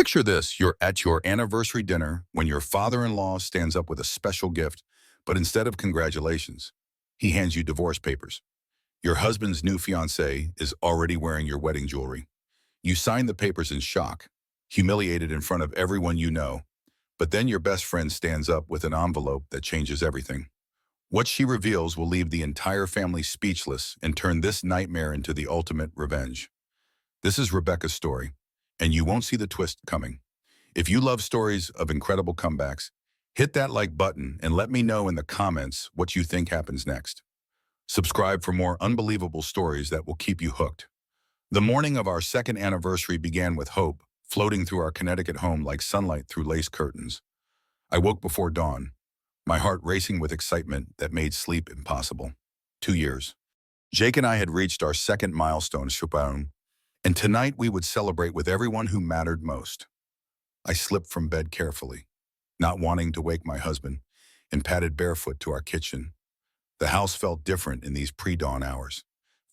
Picture this, you're at your anniversary dinner when your father-in-law stands up with a special gift, but instead of congratulations, he hands you divorce papers. Your husband's new fiancée is already wearing your wedding jewelry. You sign the papers in shock, humiliated in front of everyone you know, but then your best friend stands up with an envelope that changes everything. What she reveals will leave the entire family speechless and turn this nightmare into the ultimate revenge. This is Rebecca's story, and you won't see the twist coming. If you love stories of incredible comebacks, hit that like button and let me know in the comments what you think happens next. Subscribe for more unbelievable stories that will keep you hooked. The morning of our second anniversary began with hope, floating through our Connecticut home like sunlight through lace curtains. I woke before dawn, my heart racing with excitement that made sleep impossible. 2 years. Jake and I had reached our second milestone, Chupon, and tonight we would celebrate with everyone who mattered most. I slipped from bed carefully, not wanting to wake my husband, and padded barefoot to our kitchen. The house felt different in these pre-dawn hours,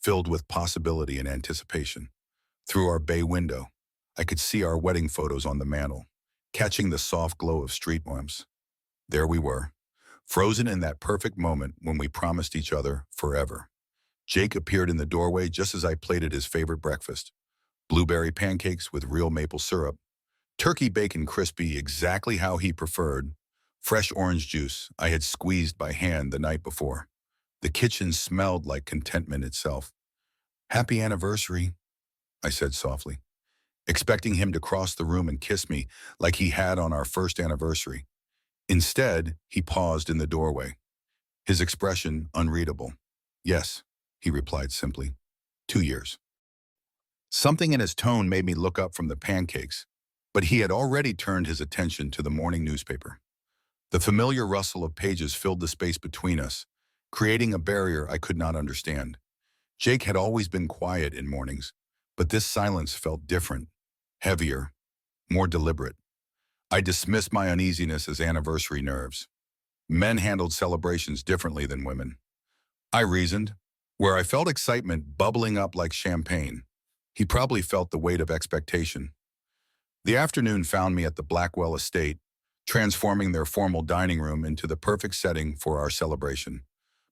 filled with possibility and anticipation. Through our bay window, I could see our wedding photos on the mantel, catching the soft glow of street lamps. There we were, frozen in that perfect moment when we promised each other forever. Jake appeared in the doorway just as I plated his favorite breakfast: blueberry pancakes with real maple syrup, turkey bacon crispy exactly how he preferred, fresh orange juice I had squeezed by hand the night before. The kitchen smelled like contentment itself. "Happy anniversary," I said softly, expecting him to cross the room and kiss me like he had on our first anniversary. Instead, he paused in the doorway, his expression unreadable. "Yes," he replied simply. 2 years. Something in his tone made me look up from the pancakes, but he had already turned his attention to the morning newspaper. The familiar rustle of pages filled the space between us, creating a barrier I could not understand. Jake had always been quiet in mornings, but this silence felt different, heavier, more deliberate. I dismissed my uneasiness as anniversary nerves. Men handled celebrations differently than women. I reasoned, where I felt excitement bubbling up like champagne, he probably felt the weight of expectation. The afternoon found me at the Blackwell estate, transforming their formal dining room into the perfect setting for our celebration.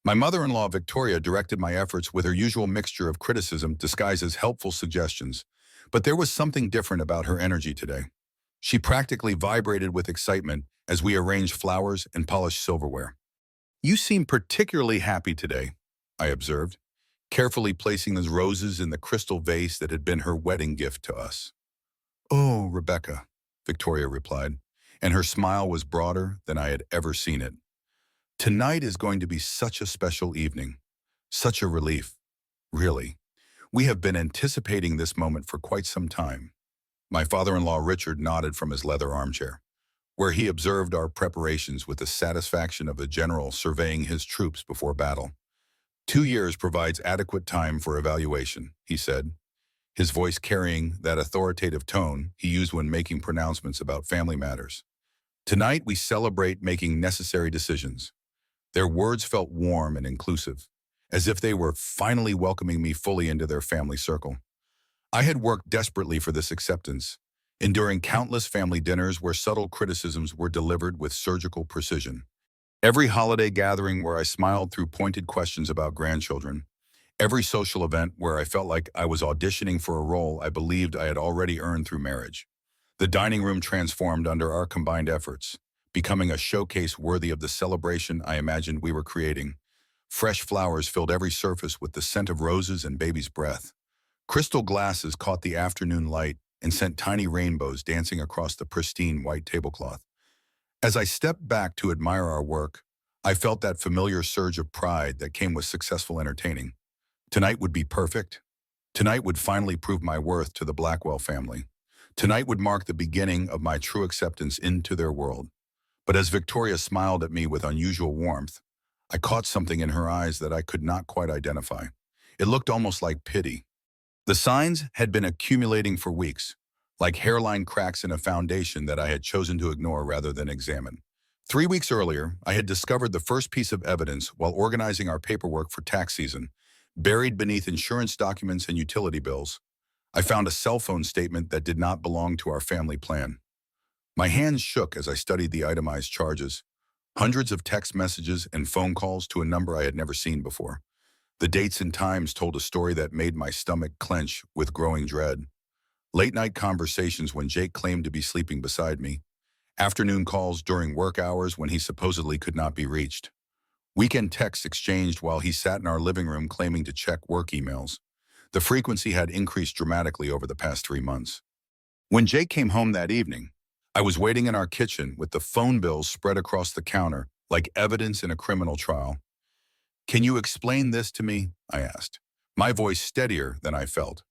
My mother-in-law, Victoria, directed my efforts with her usual mixture of criticism disguised as helpful suggestions, but there was something different about her energy today. She practically vibrated with excitement as we arranged flowers and polished silverware. "You seem particularly happy today," I observed, carefully placing those roses in the crystal vase that had been her wedding gift to us. "Oh, Rebecca," Victoria replied, and her smile was broader than I had ever seen it. "Tonight is going to be such a special evening, such a relief. Really, we have been anticipating this moment for quite some time." My father-in-law Richard nodded from his leather armchair, where he observed our preparations with the satisfaction of a general surveying his troops before battle. 2 years provides adequate time for evaluation," he said, his voice carrying that authoritative tone he used when making pronouncements about family matters. "Tonight we celebrate making necessary decisions." Their words felt warm and inclusive, as if they were finally welcoming me fully into their family circle. I had worked desperately for this acceptance, enduring countless family dinners where subtle criticisms were delivered with surgical precision. Every holiday gathering where I smiled through pointed questions about grandchildren. Every social event where I felt like I was auditioning for a role I believed I had already earned through marriage. The dining room transformed under our combined efforts, becoming a showcase worthy of the celebration I imagined we were creating. Fresh flowers filled every surface with the scent of roses and baby's breath. Crystal glasses caught the afternoon light and sent tiny rainbows dancing across the pristine white tablecloth. As I stepped back to admire our work, I felt that familiar surge of pride that came with successful entertaining. Tonight would be perfect. Tonight would finally prove my worth to the Blackwell family. Tonight would mark the beginning of my true acceptance into their world. But as Victoria smiled at me with unusual warmth, I caught something in her eyes that I could not quite identify. It looked almost like pity. The signs had been accumulating for weeks, like hairline cracks in a foundation that I had chosen to ignore rather than examine. 3 weeks earlier, I had discovered the first piece of evidence while organizing our paperwork for tax season, buried beneath insurance documents and utility bills. I found a cell phone statement that did not belong to our family plan. My hands shook as I studied the itemized charges, hundreds of text messages and phone calls to a number I had never seen before. The dates and times told a story that made my stomach clench with growing dread. Late-night conversations when Jake claimed to be sleeping beside me, afternoon calls during work hours when he supposedly could not be reached, weekend texts exchanged while he sat in our living room claiming to check work emails. The frequency had increased dramatically over the past 3 months. When Jake came home that evening, I was waiting in our kitchen with the phone bills spread across the counter like evidence in a criminal trial. "Can you explain this to me?" I asked, my voice steadier than I felt.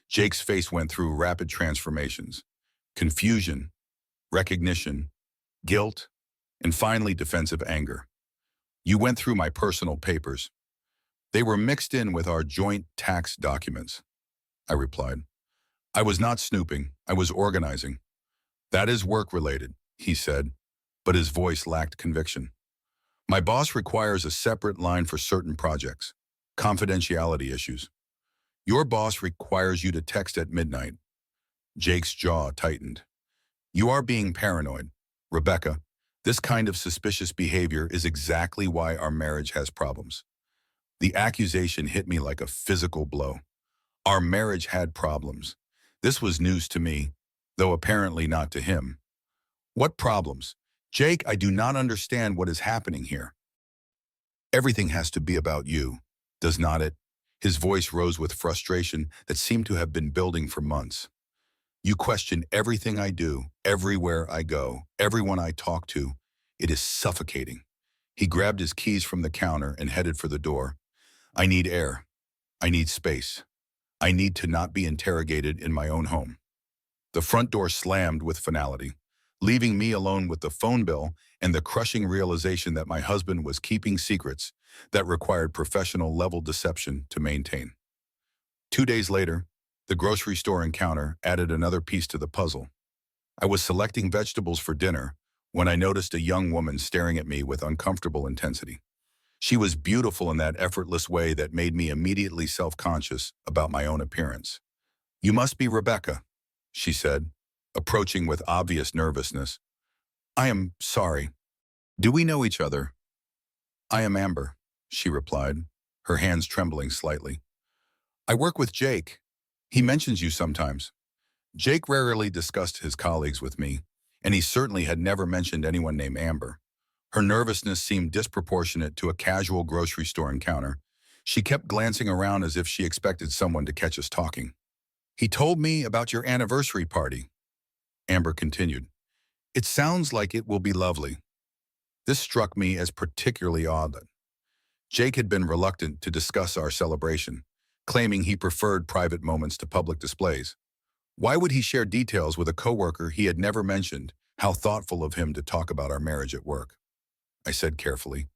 Jake's face went through rapid transformations: confusion, recognition, guilt, and finally defensive anger. "You went through my personal papers. They were mixed in with our joint tax documents," I replied. "I was not snooping, I was organizing." "That is work-related," he said, but his voice lacked conviction. "My boss requires a separate line for certain projects, confidentiality issues. Your boss requires you to text at midnight." Jake's jaw tightened. "You are being paranoid, Rebecca. This kind of suspicious behavior is exactly why our marriage has problems." The accusation hit me like a physical blow. Our marriage had problems. This was news to me, though apparently not to him. "What problems? Jake, I do not understand what is happening here." "Everything has to be about you, does not it?" His voice rose with frustration that seemed to have been building for months. "You question everything I do, everywhere I go, everyone I talk to. It is suffocating." He grabbed his keys from the counter and headed for the door. "I need air. I need space. I need to not be interrogated in my own home." The front door slammed with finality, leaving me alone with the phone bill and the crushing realization that my husband was keeping secrets that required professional-level deception to maintain. 2 days later, the grocery store encounter added another piece to the puzzle. I was selecting vegetables for dinner when I noticed a young woman staring at me with uncomfortable intensity. She was beautiful in that effortless way that made me immediately self-conscious about my own appearance. "You must be Rebecca," she said, approaching with obvious nervousness. "I am sorry. Do we know each other?" "I am Amber," she replied, her hands trembling slightly. "I work with Jake. He mentions you sometimes." Jake rarely discussed his colleagues with me, and he certainly had never mentioned anyone named Amber. Her nervousness seemed disproportionate to a casual grocery store encounter. She kept glancing around as if she expected someone to catch us talking. "He told me about your anniversary party," Amber continued. "It sounds like it will be lovely." This struck me as particularly odd. Jake had been reluctant to discuss our celebration, claiming he preferred private moments to public displays. Why would he share details with a coworker he had never mentioned? How thoughtful of him to talk about our marriage at work, I said carefully,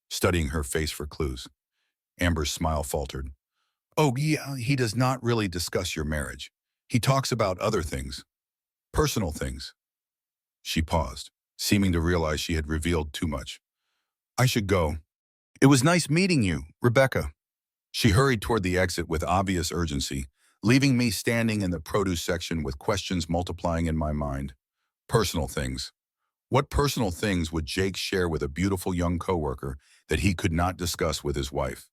studying her face for clues. Amber's smile faltered. "Oh, yeah, he does not really discuss your marriage. He talks about other things, personal things." She paused, seeming to realize she had revealed too much. "I should go. It was nice meeting you, Rebecca." She hurried toward the exit with obvious urgency, leaving me standing in the produce section with questions multiplying in my mind. Personal things. What personal things would Jake share with a beautiful young coworker that he could not discuss with his wife?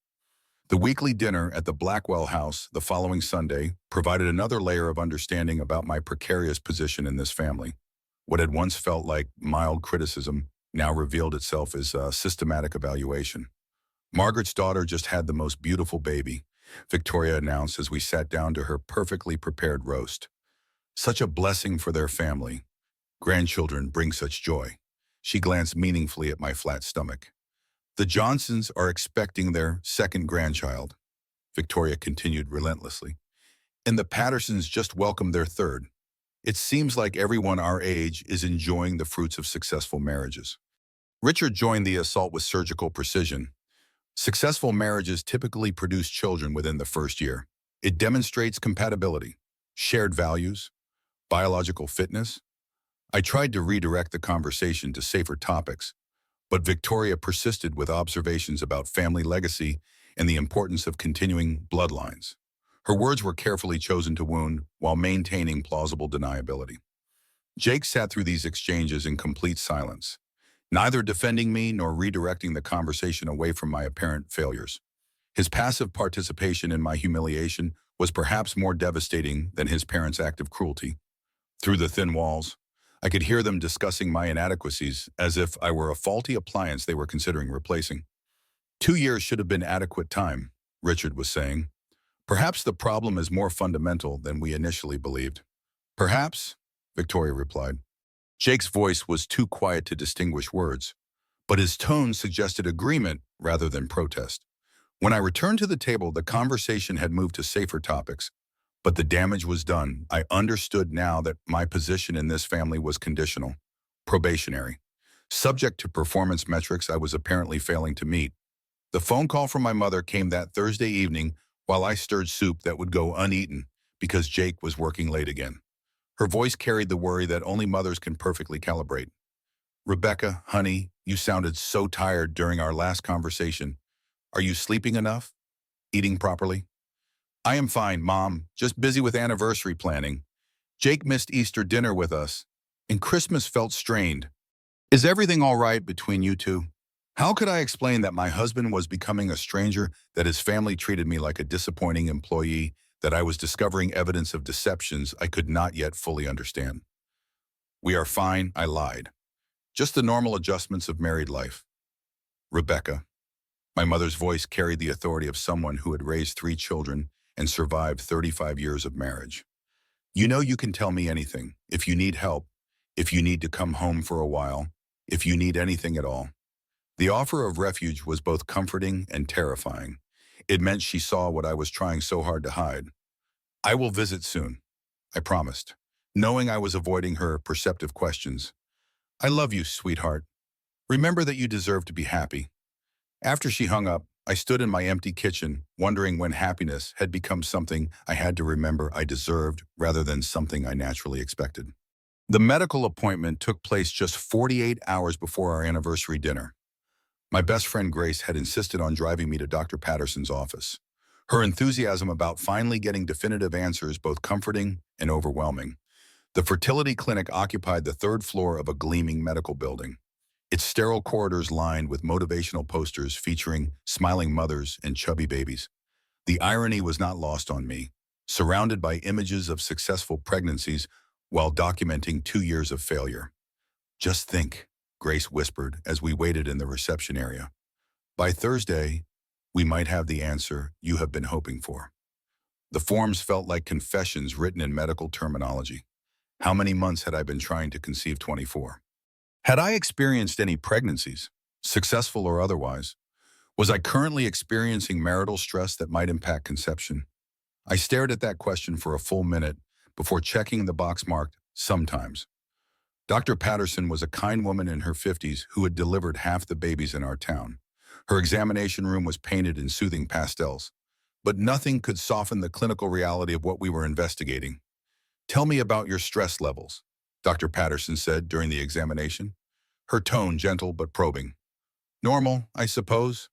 The weekly dinner at the Blackwell house the following Sunday provided another layer of understanding about my precarious position in this family. What had once felt like mild criticism now revealed itself as a systematic evaluation. "Margaret's daughter just had the most beautiful baby," Victoria announced as we sat down to her perfectly prepared roast. "Such a blessing for their family. Grandchildren bring such joy." She glanced meaningfully at my flat stomach. "The Johnsons are expecting their second grandchild," Victoria continued relentlessly. "And the Pattersons just welcomed their third. It seems like everyone our age is enjoying the fruits of successful marriages." Richard joined the assault with surgical precision. "Successful marriages typically produce children within the first year. It demonstrates compatibility, shared values, biological fitness." I tried to redirect the conversation to safer topics, but Victoria persisted with observations about family legacy and the importance of continuing bloodlines. Her words were carefully chosen to wound while maintaining plausible deniability. Jake sat through these exchanges in complete silence, neither defending me nor redirecting the conversation away from my apparent failures. His passive participation in my humiliation was perhaps more devastating than his parents' act of cruelty. Through the thin walls, I could hear them discussing my inadequacies as if I were a faulty appliance they were considering replacing. 2 years should have been adequate time, Richard was saying. Perhaps the problem is more fundamental than we initially believed. Perhaps, Victoria replied. Jake's voice was too quiet to distinguish words, but his tone suggested agreement rather than protest. When I returned to the table, the conversation had moved to safer topics, but the damage was done. I understood now that my position in this family was conditional, probationary, subject to performance metrics I was apparently failing to meet. The phone call from my mother came that Thursday evening while I stirred soup that would go uneaten because Jake was working late again. Her voice carried the worry that only mothers can perfectly calibrate. Rebecca, honey, you sounded so tired during our last conversation. Are you sleeping enough? Eating properly? I am fine, Mom, just busy with anniversary planning. Jake missed Easter dinner with us, and Christmas felt strained. Is everything all right between you two? How could I explain that my husband was becoming a stranger, that his family treated me like a disappointing employee, that I was discovering evidence of deceptions I could not yet fully understand? We are fine, I lied. Just the normal adjustments of married life. Rebecca. My mother's voice carried the authority of someone who had raised 3 children and survived 35 years of marriage. You know you can tell me anything, if you need help, if you need to come home for a while, if you need anything at all. The offer of refuge was both comforting and terrifying. It meant she saw what I was trying so hard to hide. I will visit soon, I promised, knowing I was avoiding her perceptive questions. I love you, sweetheart. Remember that you deserve to be happy. After she hung up, I stood in my empty kitchen, wondering when happiness had become something I had to remember I deserved rather than something I naturally expected. The medical appointment took place just 48 hours before our anniversary dinner. My best friend Grace had insisted on driving me to Dr. Patterson's office. Her enthusiasm about finally getting definitive answers both comforting and overwhelming. The fertility clinic occupied the 3rd floor of a gleaming medical building, its sterile corridors lined with motivational posters featuring smiling mothers and chubby babies. The irony was not lost on me, surrounded by images of successful pregnancies while documenting 2 years of failure. Just think, Grace whispered as we waited in the reception area. By Thursday, we might have the answer you have been hoping for. The forms felt like confessions written in medical terminology. How many months had I been trying to conceive? 24. Had I experienced any pregnancies, successful or otherwise? Was I currently experiencing marital stress that might impact conception? I stared at that question for a full minute before checking the box marked sometimes. Dr. Patterson was a kind woman in her 50s who had delivered half the babies in our town. Her examination room was painted in soothing pastels, but nothing could soften the clinical reality of what we were investigating. Tell me about your stress levels, Dr. Patterson said during the examination, her tone gentle but probing. Normal, I suppose.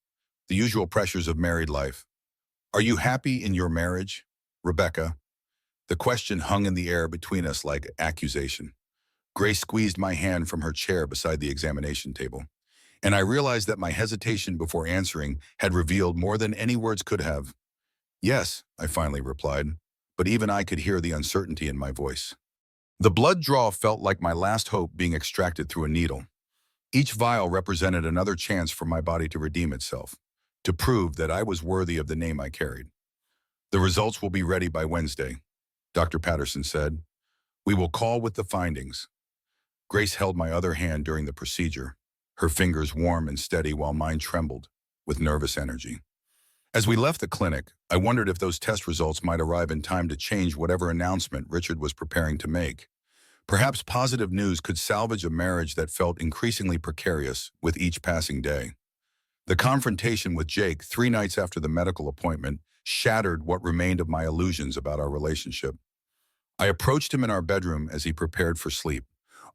The usual pressures of married life. Are you happy in your marriage, Rebecca? The question hung in the air between us like accusation. Grace squeezed my hand from her chair beside the examination table, and I realized that my hesitation before answering had revealed more than any words could have. Yes, I finally replied, but even I could hear the uncertainty in my voice. The blood draw felt like my last hope being extracted through a needle. Each vial represented another chance for my body to redeem itself, to prove that I was worthy of the name I carried. The results will be ready by Wednesday, Dr. Patterson said. We will call with the findings. Grace held my other hand during the procedure, her fingers warm and steady while mine trembled with nervous energy. As we left the clinic, I wondered if those test results might arrive in time to change whatever announcement Richard was preparing to make. Perhaps positive news could salvage a marriage that felt increasingly precarious with each passing day. The confrontation with Jake 3 nights after the medical appointment shattered what remained of my illusions about our relationship. I approached him in our bedroom as he prepared for sleep,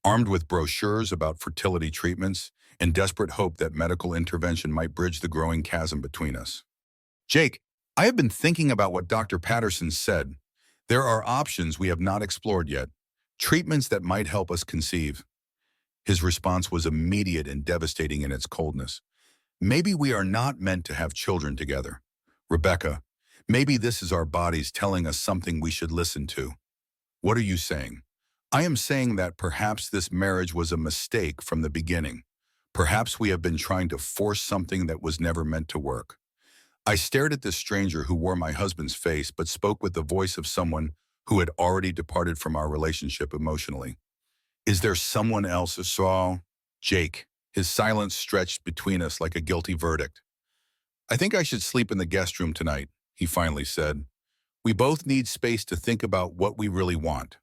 armed with brochures about fertility treatments and desperate hope that medical intervention might bridge the growing chasm between us. Jake, I have been thinking about what Dr. Patterson said. There are options we have not explored yet, treatments that might help us conceive. His response was immediate and devastating in its coldness. Maybe we are not meant to have children together. Rebecca, maybe this is our bodies telling us something we should listen to. What are you saying? I am saying that perhaps this marriage was a mistake from the beginning. Perhaps we have been trying to force something that was never meant to work. I stared at this stranger who wore my husband's face but spoke with the voice of someone who had already departed from our relationship emotionally. Is there someone else who saw? Jake. His silence stretched between us like a guilty verdict. I think I should sleep in the guest room tonight, he finally said. We both need space to think about what we really want.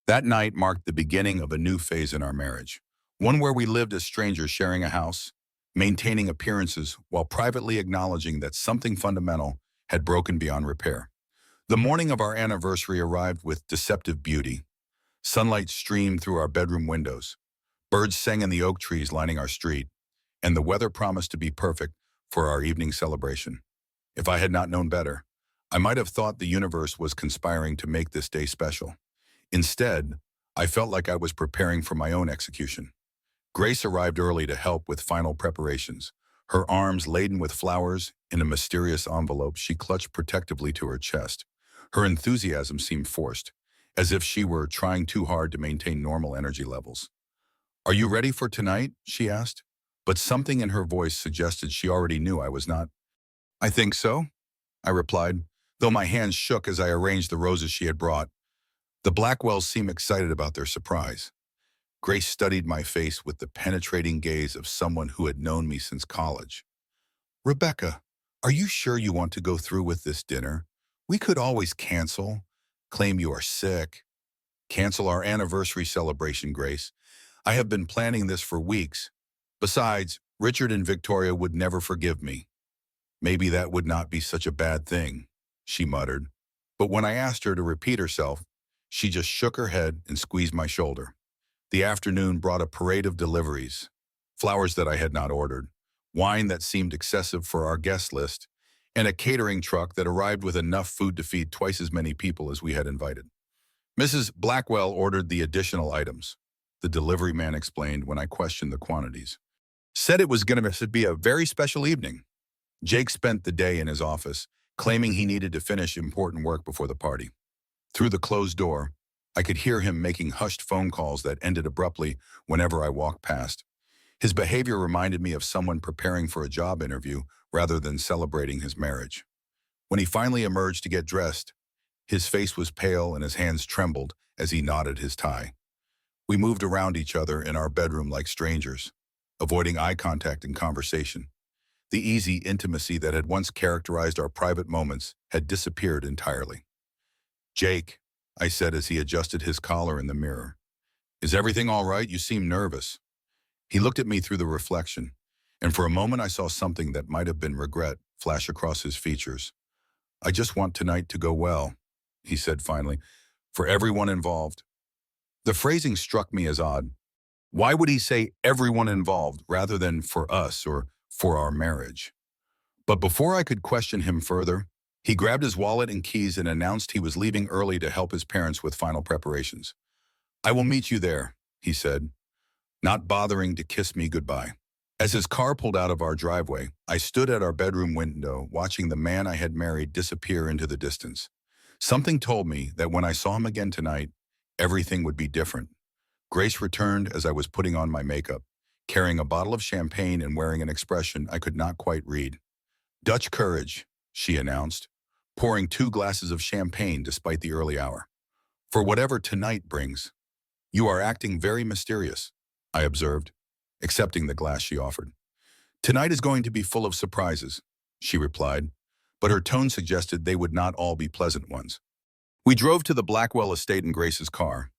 That night marked the beginning of a new phase in our marriage, one where we lived as strangers sharing a house, maintaining appearances while privately acknowledging that something fundamental had broken beyond repair. The morning of our anniversary arrived with deceptive beauty. Sunlight streamed through our bedroom windows. Birds sang in the oak trees lining our street, and the weather promised to be perfect for our evening celebration. If I had not known better, I might have thought the universe was conspiring to make this day special. Instead, I felt like I was preparing for my own execution. Grace arrived early to help with final preparations, her arms laden with flowers in a mysterious envelope she clutched protectively to her chest. Her enthusiasm seemed forced, as if she were trying too hard to maintain normal energy levels. Are you ready for tonight? She asked, but something in her voice suggested she already knew I was not. I think so, I replied, though my hands shook as I arranged the roses she had brought. The Blackwells seemed excited about their surprise. Grace studied my face with the penetrating gaze of someone who had known me since college. Rebecca, are you sure you want to go through with this dinner? We could always cancel, claim you are sick. Cancel our anniversary celebration, Grace. I have been planning this for weeks. Besides, Richard and Victoria would never forgive me. Maybe that would not be such a bad thing, she muttered. But when I asked her to repeat herself, she just shook her head and squeezed my shoulder. The afternoon brought a parade of deliveries, flowers that I had not ordered, wine that seemed excessive for our guest list, and a catering truck that arrived with enough food to feed twice as many people as we had invited. Mrs. Blackwell ordered the additional items, the delivery man explained when I questioned the quantities. Said it was going to be a very special evening. Jake spent the day in his office, claiming he needed to finish important work before the party. Through the closed door, I could hear him making hushed phone calls that ended abruptly whenever I walked past. His behavior reminded me of someone preparing for a job interview rather than celebrating his marriage. When he finally emerged to get dressed, his face was pale and his hands trembled as he knotted his tie. We moved around each other in our bedroom like strangers, avoiding eye contact and conversation. The easy intimacy that had once characterized our private moments had disappeared entirely. Jake, I said as he adjusted his collar in the mirror. Is everything all right? You seem nervous. He looked at me through the reflection, and for a moment I saw something that might have been regret flash across his features. I just want tonight to go well, he said finally, for everyone involved. The phrasing struck me as odd. Why would he say everyone involved rather than for us or for our marriage? But before I could question him further, he grabbed his wallet and keys and announced he was leaving early to help his parents with final preparations. I will meet you there, he said, not bothering to kiss me goodbye. As his car pulled out of our driveway, I stood at our bedroom window watching the man I had married disappear into the distance. Something told me that when I saw him again tonight, everything would be different. Grace returned as I was putting on my makeup, carrying a bottle of champagne and wearing an expression I could not quite read. Dutch courage, she announced, pouring 2 glasses of champagne despite the early hour. For whatever tonight brings. You are acting very mysterious, I observed, accepting the glass she offered. Tonight is going to be full of surprises, she replied, but her tone suggested they would not all be pleasant ones. We drove to the Blackwell estate in Grace's car,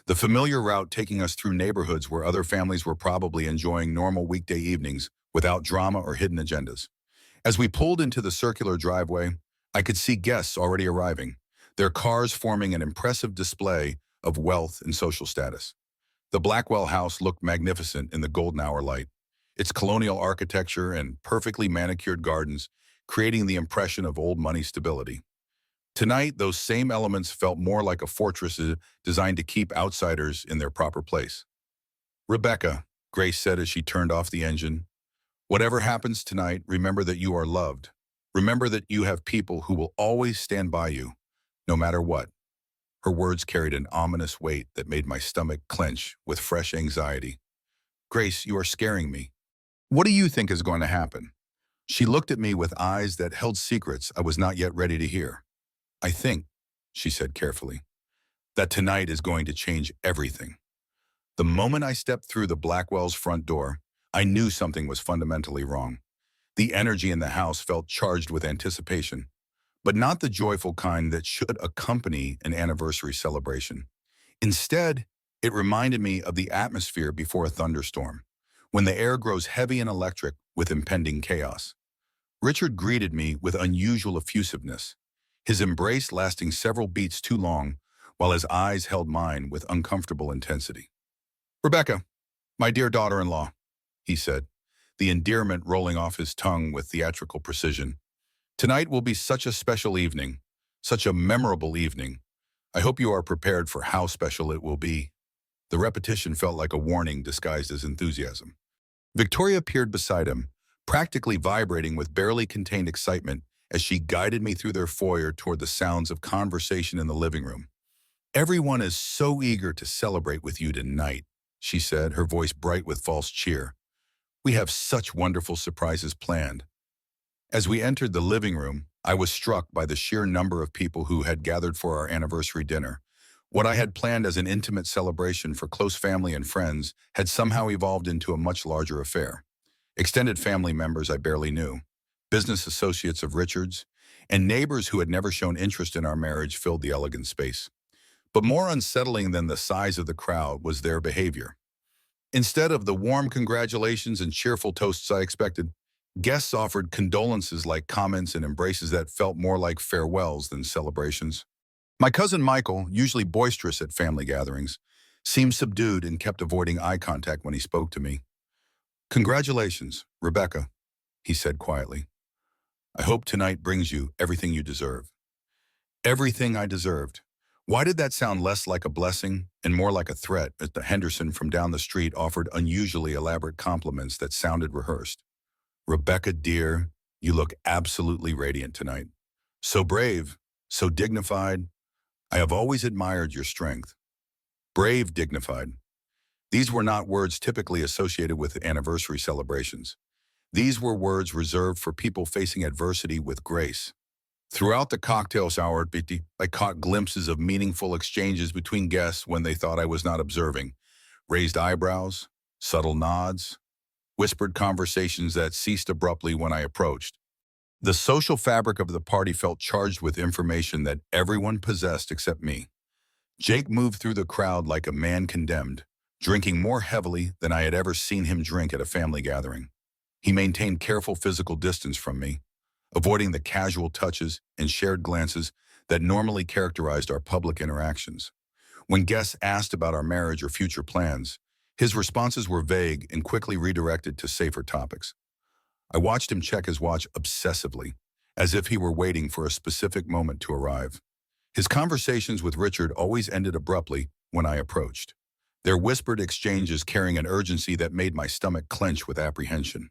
the familiar route taking us through neighborhoods where other families were probably enjoying normal weekday evenings without drama or hidden agendas. As we pulled into the circular driveway, I could see guests already arriving, their cars forming an impressive display of wealth and social status. The Blackwell house looked magnificent in the golden hour light, its colonial architecture and perfectly manicured gardens creating the impression of old money stability. Tonight, those same elements felt more like a fortress designed to keep outsiders in their proper place. Rebecca, Grace said as she turned off the engine, whatever happens tonight, remember that you are loved. Remember that you have people who will always stand by you, no matter what. Her words carried an ominous weight that made my stomach clench with fresh anxiety. Grace, you are scaring me. What do you think is going to happen? She looked at me with eyes that held secrets I was not yet ready to hear. I think, she said carefully, that tonight is going to change everything. The moment I stepped through the Blackwell's front door, I knew something was fundamentally wrong. The energy in the house felt charged with anticipation, but not the joyful kind that should accompany an anniversary celebration. Instead, it reminded me of the atmosphere before a thunderstorm, when the air grows heavy and electric with impending chaos. Richard greeted me with unusual effusiveness, his embrace lasting several beats too long, while his eyes held mine with uncomfortable intensity. Rebecca, my dear daughter-in-law, he said, the endearment rolling off his tongue with theatrical precision. Tonight will be such a special evening, such a memorable evening. I hope you are prepared for how special it will be. The repetition felt like a warning disguised as enthusiasm. Victoria peered beside him, practically vibrating with barely contained excitement as she guided me through their foyer toward the sounds of conversation in the living room. Everyone is so eager to celebrate with you tonight, she said, her voice bright with false cheer. We have such wonderful surprises planned. As we entered the living room, I was struck by the sheer number of people who had gathered for our anniversary dinner. What I had planned as an intimate celebration for close family and friends had somehow evolved into a much larger affair. Extended family members I barely knew, business associates of Richard's, and neighbors who had never shown interest in our marriage filled the elegant space. But more unsettling than the size of the crowd was their behavior. Instead of the warm congratulations and cheerful toasts I expected, guests offered condolences like comments and embraces that felt more like farewells than celebrations. My cousin Michael, usually boisterous at family gatherings, seemed subdued and kept avoiding eye contact when he spoke to me. Congratulations, Rebecca, he said quietly. I hope tonight brings you everything you deserve. Everything I deserved. Why did that sound less like a blessing and more like a threat as the Henderson from down the street offered unusually elaborate compliments that sounded rehearsed? Rebecca, dear, you look absolutely radiant tonight. So brave, so dignified. I have always admired your strength. Brave, dignified. These were not words typically associated with anniversary celebrations. These were words reserved for people facing adversity with grace. Throughout the cocktail hour at BT, I caught glimpses of meaningful exchanges between guests when they thought I was not observing. Raised eyebrows, subtle nods, whispered conversations that ceased abruptly when I approached. The social fabric of the party felt charged with information that everyone possessed except me. Jake moved through the crowd like a man condemned, drinking more heavily than I had ever seen him drink at a family gathering. He maintained careful physical distance from me, avoiding the casual touches and shared glances that normally characterized our public interactions. When guests asked about our marriage or future plans, his responses were vague and quickly redirected to safer topics. I watched him check his watch obsessively, as if he were waiting for a specific moment to arrive. His conversations with Richard always ended abruptly when I approached, their whispered exchanges carrying an urgency that made my stomach clench with apprehension.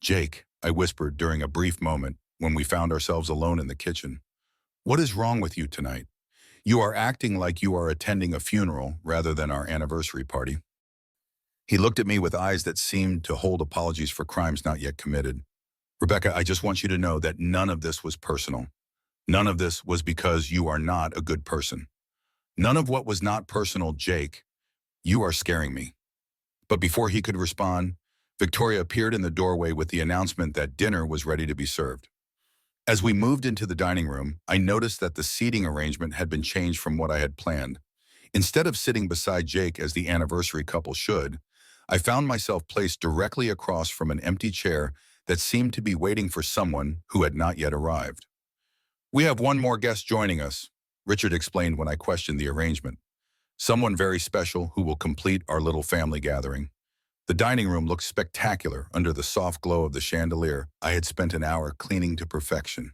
Jake, I whispered during a brief moment when we found ourselves alone in the kitchen. What is wrong with you tonight? You are acting like you are attending a funeral rather than our anniversary party. He looked at me with eyes that seemed to hold apologies for crimes not yet committed. Rebecca, I just want you to know that none of this was personal. None of this was because you are not a good person. None of what was not personal, Jake. You are scaring me. But before he could respond, Victoria appeared in the doorway with the announcement that dinner was ready to be served. As we moved into the dining room, I noticed that the seating arrangement had been changed from what I had planned. Instead of sitting beside Jake as the anniversary couple should, I found myself placed directly across from an empty chair that seemed to be waiting for someone who had not yet arrived. We have one more guest joining us, Richard explained when I questioned the arrangement. Someone very special who will complete our little family gathering. The dining room looked spectacular under the soft glow of the chandelier I had spent an hour cleaning to perfection.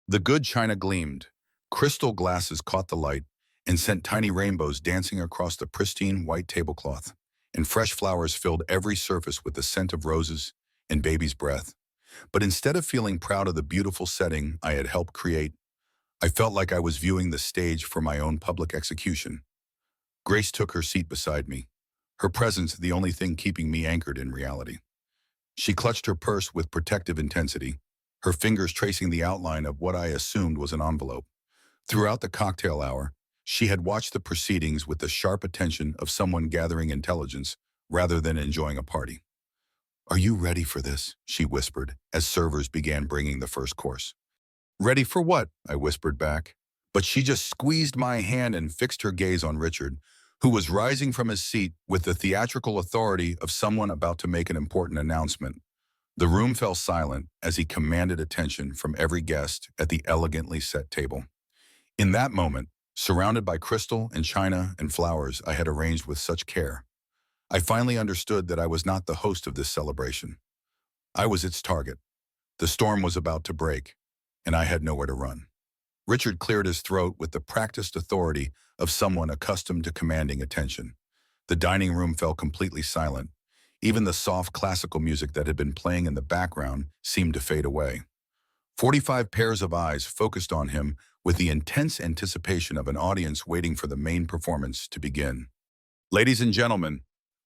The good china gleamed. Crystal glasses caught the light and sent tiny rainbows dancing across the pristine white tablecloth, and fresh flowers filled every surface with the scent of roses and baby's breath. But instead of feeling proud of the beautiful setting I had helped create, I felt like I was viewing the stage for my own public execution. Grace took her seat beside me, her presence the only thing keeping me anchored in reality. She clutched her purse with protective intensity, her fingers tracing the outline of what I assumed was an envelope. Throughout the cocktail hour, she had watched the proceedings with the sharp attention of someone gathering intelligence rather than enjoying a party. "Are you ready for this?" she whispered as servers began bringing the first course. "Ready for what?" I whispered back. But she just squeezed my hand and fixed her gaze on Richard, who was rising from his seat with the theatrical authority of someone about to make an important announcement. The room fell silent as he commanded attention from every guest at the elegantly set table. In that moment, surrounded by crystal and china and flowers I had arranged with such care, I finally understood that I was not the host of this celebration. I was its target. The storm was about to break, and I had nowhere to run. Richard cleared his throat with the practiced authority of someone accustomed to commanding attention. The dining room fell completely silent. Even the soft classical music that had been playing in the background seemed to fade away. 45 pairs of eyes focused on him with the intense anticipation of an audience waiting for the main performance to begin. "Ladies and gentlemen,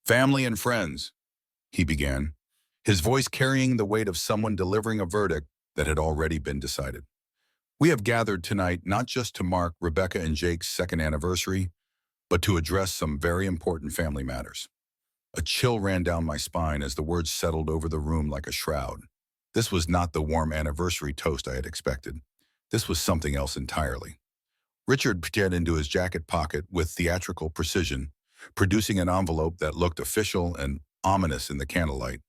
family and friends," he began, his voice carrying the weight of someone delivering a verdict that had already been decided. "We have gathered tonight not just to mark Rebecca and Jake's second anniversary, but to address some very important family matters." A chill ran down my spine as the words settled over the room like a shroud. This was not the warm anniversary toast I had expected. This was something else entirely. Richard reached into his jacket pocket with theatrical precision, producing an envelope that looked official and ominous in the candlelight.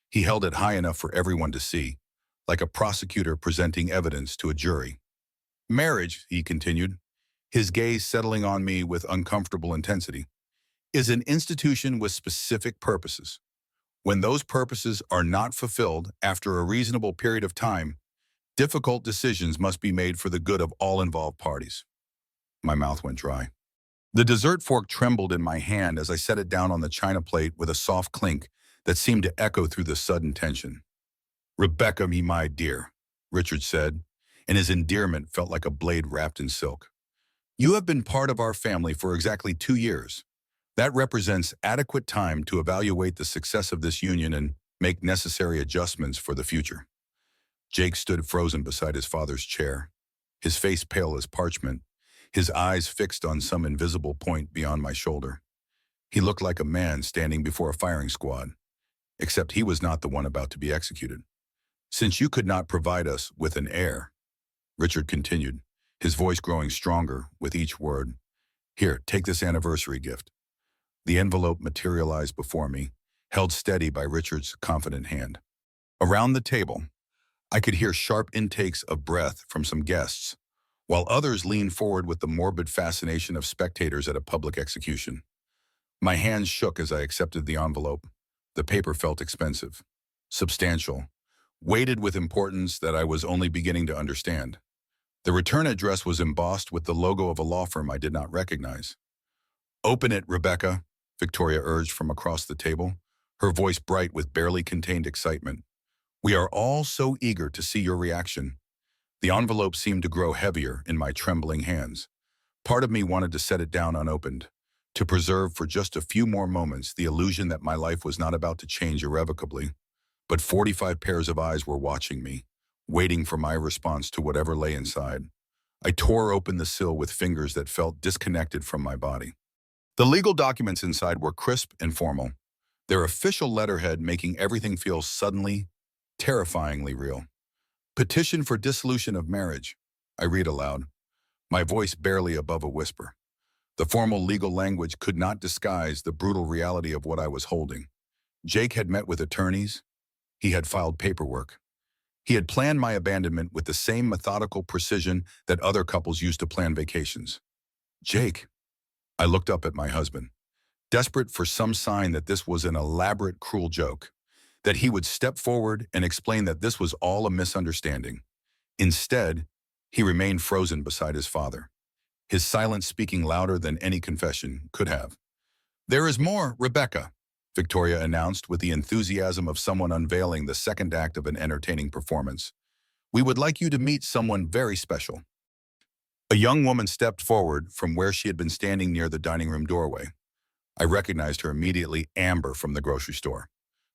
He held it high enough for everyone to see, like a prosecutor presenting evidence to a jury. "Marriage," he continued, his gaze settling on me with uncomfortable intensity, "is an institution with specific purposes. When those purposes are not fulfilled after a reasonable period of time, difficult decisions must be made for the good of all involved parties." My mouth went dry. The dessert fork trembled in my hand as I set it down on the china plate with a soft clink that seemed to echo through the sudden tension. "Rebecca, me my dear," Richard said, and his endearment felt like a blade wrapped in silk. "You have been part of our family for exactly 2 years. That represents adequate time to evaluate the success of this union and make necessary adjustments for the future." Jake stood frozen beside his father's chair, his face pale as parchment, his eyes fixed on some invisible point beyond my shoulder. He looked like a man standing before a firing squad, except he was not the one about to be executed. "Since you could not provide us with an heir," Richard continued, his voice growing stronger with each word, "here, take this anniversary gift." The envelope materialized before me, held steady by Richard's confident hand. Around the table, I could hear sharp intakes of breath from some guests, while others leaned forward with the morbid fascination of spectators at a public execution. My hands shook as I accepted the envelope. The paper felt expensive, substantial, weighted with importance that I was only beginning to understand. The return address was embossed with the logo of a law firm I did not recognize. "Open it, Rebecca," Victoria urged from across the table, her voice bright with barely contained excitement. "We are all so eager to see your reaction." The envelope seemed to grow heavier in my trembling hands. Part of me wanted to set it down unopened, to preserve for just a few more moments the illusion that my life was not about to change irrevocably. But 45 pairs of eyes were watching me, waiting for my response to whatever lay inside. I tore open the seal with fingers that felt disconnected from my body. The legal documents inside were crisp and formal, their official letterhead making everything feel suddenly, terrifyingly real. "Petition for dissolution of marriage," I read aloud, my voice barely above a whisper. The formal legal language could not disguise the brutal reality of what I was holding. Jake had met with attorneys. He had filed paperwork. He had planned my abandonment with the same methodical precision that other couples used to plan vacations. "Jake," I looked up at my husband. desperate for some sign that this was an elaborate, cruel joke, that he would step forward and explain that this was all a misunderstanding. Instead, he remained frozen beside his father, his silence speaking louder than any confession could have. "There is more, Rebecca," Victoria announced with the enthusiasm of someone unveiling the second act of an entertaining performance. "We would like you to meet someone very special." A young woman stepped forward from where she had been standing near the dining room doorway. I recognized her immediately, Amber from the grocery store,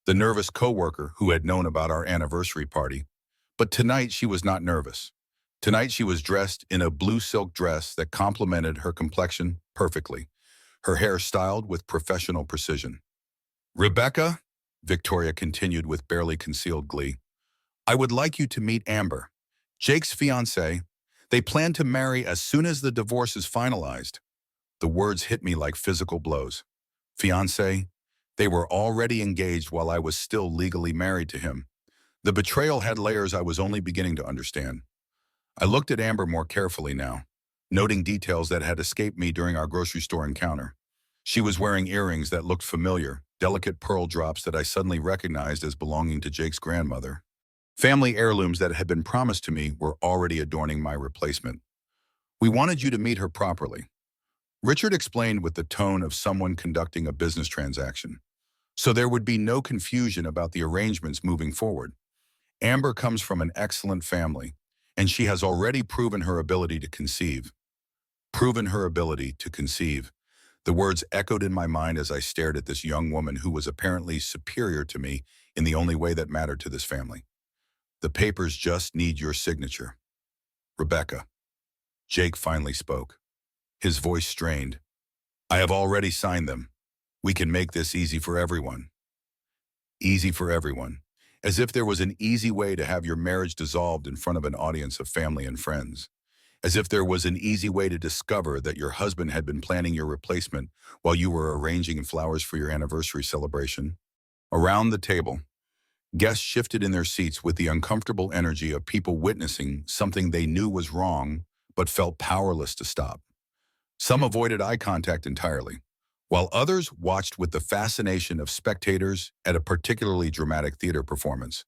the nervous coworker who had known about our anniversary party. But tonight she was not nervous. Tonight she was dressed in a blue silk dress that complemented her complexion perfectly, her hair styled with professional precision. "Rebecca," Victoria continued with barely concealed glee, "I would like you to meet Amber, Jake's fiancée. They plan to marry as soon as the divorce is finalized." The words hit me like physical blows. Fiancé? They were already engaged while I was still legally married to him. The betrayal had layers I was only beginning to understand. I looked at Amber more carefully now, noting details that had escaped me during our grocery store encounter. She was wearing earrings that looked familiar, delicate pearl drops that I suddenly recognized as belonging to Jake's grandmother. Family heirlooms that had been promised to me were already adorning my replacement. "We wanted you to meet her properly," Richard explained with the tone of someone conducting a business transaction, "so there would be no confusion about the arrangements moving forward. Amber comes from an excellent family, and she has already proven her ability to conceive." Proven her ability to conceive. The words echoed in my mind as I stared at this young woman who was apparently superior to me in the only way that mattered to this family. "The papers just need your signature, Rebecca." Jake finally spoke, his voice strained. "I have already signed them. We can make this easy for everyone." Easy for everyone. As if there was an easy way to have your marriage dissolved in front of an audience of family and friends. As if there was an easy way to discover that your husband had been planning your replacement while you were arranging flowers for your anniversary celebration. Around the table, guests shifted in their seats with the uncomfortable energy of people witnessing something they knew was wrong but felt powerless to stop. Some avoided eye contact entirely, while others watched with the fascination of spectators at a particularly dramatic theater performance.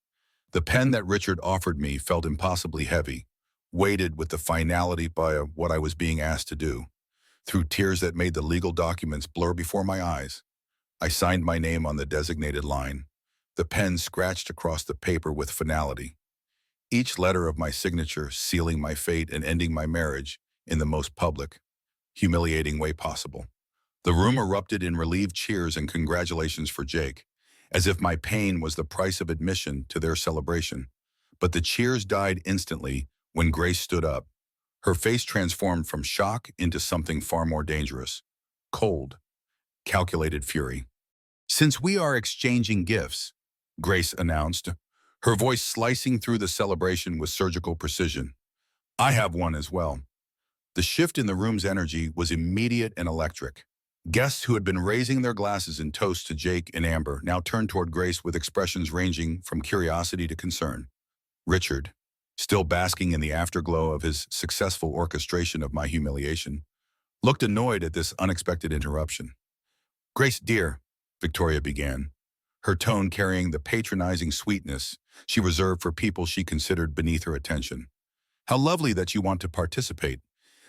The pen that Richard offered me felt impossibly heavy, weighted with the finality by what I was being asked to do. Through tears that made the legal documents blur before my eyes, I signed my name on the designated line. The pen scratched across the paper with finality, each letter of my signature sealing my fate and ending my marriage in the most public, humiliating way possible. The room erupted in relieved cheers and congratulations for Jake, as if my pain was the price of admission to their celebration. But the cheers died instantly when Grace stood up. Her face transformed from shock into something far more dangerous. Cold, calculated fury. "Since we are exchanging gifts," Grace announced, her voice slicing through the celebration with surgical precision, "I have one as well." The shift in the room's energy was immediate and electric. Guests who had been raising their glasses in toast to Jake and Amber now turned toward Grace with expressions ranging from curiosity to concern. Richard, still basking in the afterglow of his successful orchestration of my humiliation, looked annoyed at this unexpected interruption. "Grace, dear," Victoria began, her tone carrying the patronizing sweetness she reserved for people she considered beneath her attention. "How lovely that you want to participate,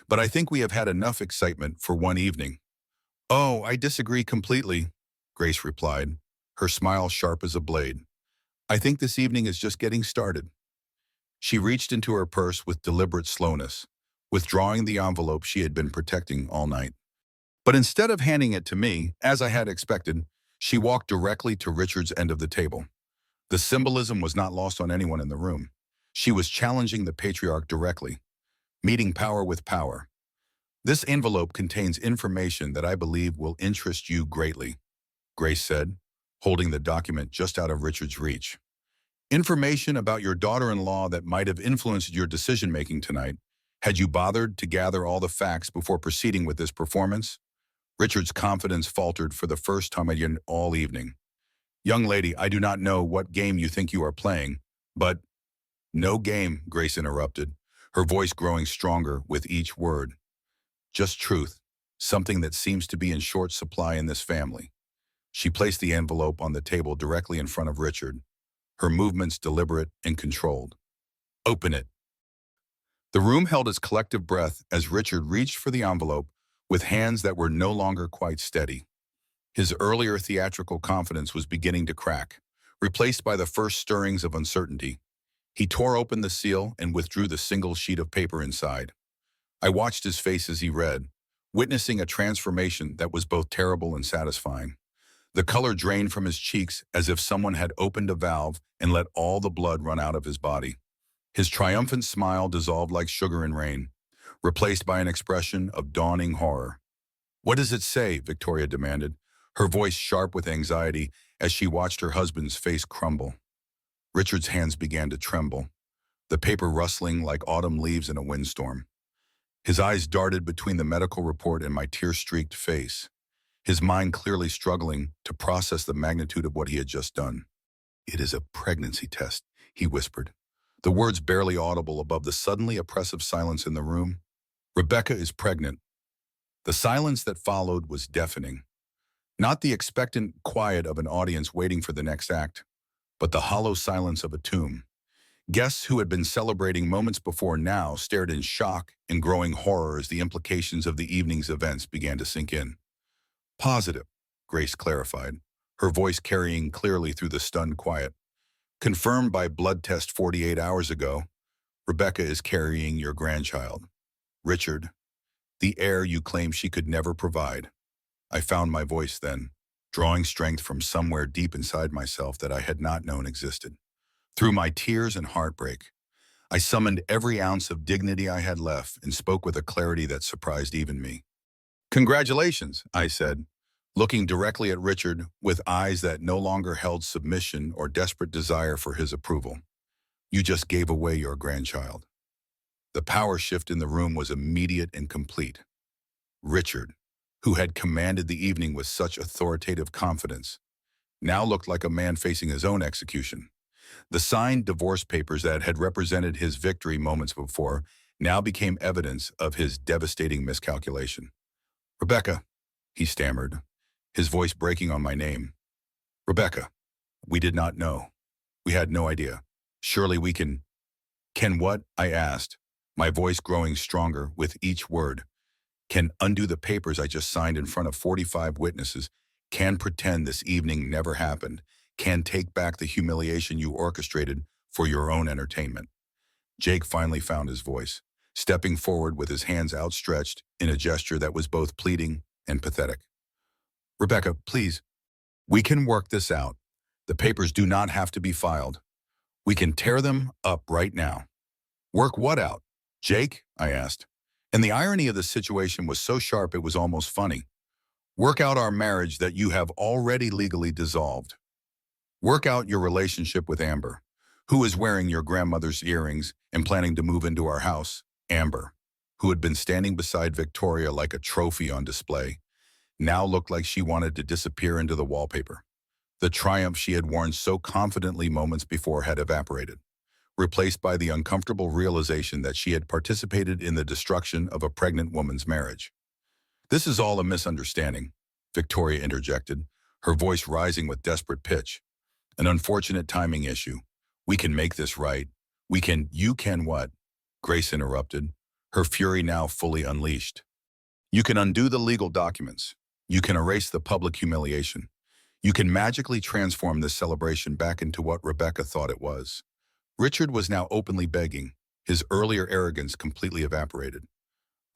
but I think we have had enough excitement for one evening." "Oh, I disagree completely," Grace replied, her smile sharp as a blade. "I think this evening is just getting started." She reached into her purse with deliberate slowness, withdrawing the envelope she had been protecting all night. But instead of handing it to me, as I had expected, she walked directly to Richard's end of the table. The symbolism was not lost on anyone in the room. She was challenging the patriarch directly, meeting power with power. "This envelope contains information that I believe will interest you greatly," Grace said, holding the document just out of Richard's reach. "Information about your daughter-in-law that might have influenced your decision-making tonight. Had you bothered to gather all the facts before proceeding with this performance?" Richard's confidence faltered for the first time again all evening. "Young lady, I do not know what game you think you are playing, but—" "No game," Grace interrupted, her voice growing stronger with each word. "Just truth," something that seems to be in short supply in this family. She placed the envelope on the table directly in front of Richard, her movements deliberate and controlled. Open it. The room held its collective breath as Richard reached for the envelope with hands that were no longer quite steady. His earlier theatrical confidence was beginning to crack, replaced by the first stirrings of uncertainty. He tore open the seal and withdrew the single sheet of paper inside. I watched his face as he read, witnessing a transformation that was both terrible and satisfying. The color drained from his cheeks as if someone had opened a valve and let all the blood run out of his body. His triumphant smile dissolved like sugar in rain, replaced by an expression of dawning horror. "What does it say?" Victoria demanded, her voice sharp with anxiety as she watched her husband's face crumble. Richard's hands began to tremble, the paper rustling like autumn leaves in a windstorm. His eyes darted between the medical report and my tear-streaked face, his mind clearly struggling to process the magnitude of what he had just done. "It is a pregnancy test," he whispered, the words barely audible above the suddenly oppressive silence in the room. "Rebecca is pregnant." The silence that followed was deafening. Not the expectant quiet of an audience waiting for the next act, but the hollow silence of a tomb. Guests who had been celebrating moments before now stared in shock and growing horror as the implications of the evening's events began to sink in. "Positive," Grace clarified, her voice carrying clearly through the stunned quiet. "Confirmed by blood test 48 hours ago, Rebecca is carrying your grandchild. Richard, the heir you claim she could never provide." I found my voice then, drawing strength from somewhere deep inside myself that I had not known existed. Through my tears and heartbreak, I summoned every ounce of dignity I had left and spoke with a clarity that surprised even me. "Congratulations," I said, looking directly at Richard with eyes that no longer held submission or desperate desire for his approval. "You just gave away your grandchild." The power shift in the room was immediate and complete. Richard, who had commanded the evening with such authoritative confidence, now looked like a man facing his own execution. The signed divorce papers that had represented his victory moments before now became evidence of his devastating miscalculation. "Rebecca," he stammered, his voice breaking on my name. "Rebecca, we did not know. We had no idea. Surely we can—" "Can what?" I asked, my voice growing stronger with each word. "Can undo the papers I just signed in front of 45 witnesses, can pretend this evening never happened, can take back the humiliation you orchestrated for your own entertainment." Jake finally found his voice, stepping forward with his hands outstretched in a gesture that was both pleading and pathetic. "Rebecca, please, we can work this out. The papers do not have to be filed. We can tear them up right now." "Work what out, Jake?" I asked. And the irony of the situation was so sharp it was almost funny. "Work out our marriage that you have already legally dissolved. Work out your relationship with Amber, who is wearing your grandmother's earrings and planning to move into our house." Amber, who had been standing beside Victoria like a trophy on display, now looked like she wanted to disappear into the wallpaper. The triumph she had worn so confidently moments before had evaporated, replaced by the uncomfortable realization that she had participated in the destruction of a pregnant woman's marriage. "This is all a misunderstanding," Victoria interjected, her voice rising with desperate pitch. "An unfortunate timing issue. We can make this right. We can—" "You can what?" Grace interrupted, her fury now fully unleashed. "You can undo the legal documents. You can erase the public humiliation. You can magically transform this celebration back into what Rebecca thought it was." Richard was now openly begging, his earlier arrogance completely evaporated.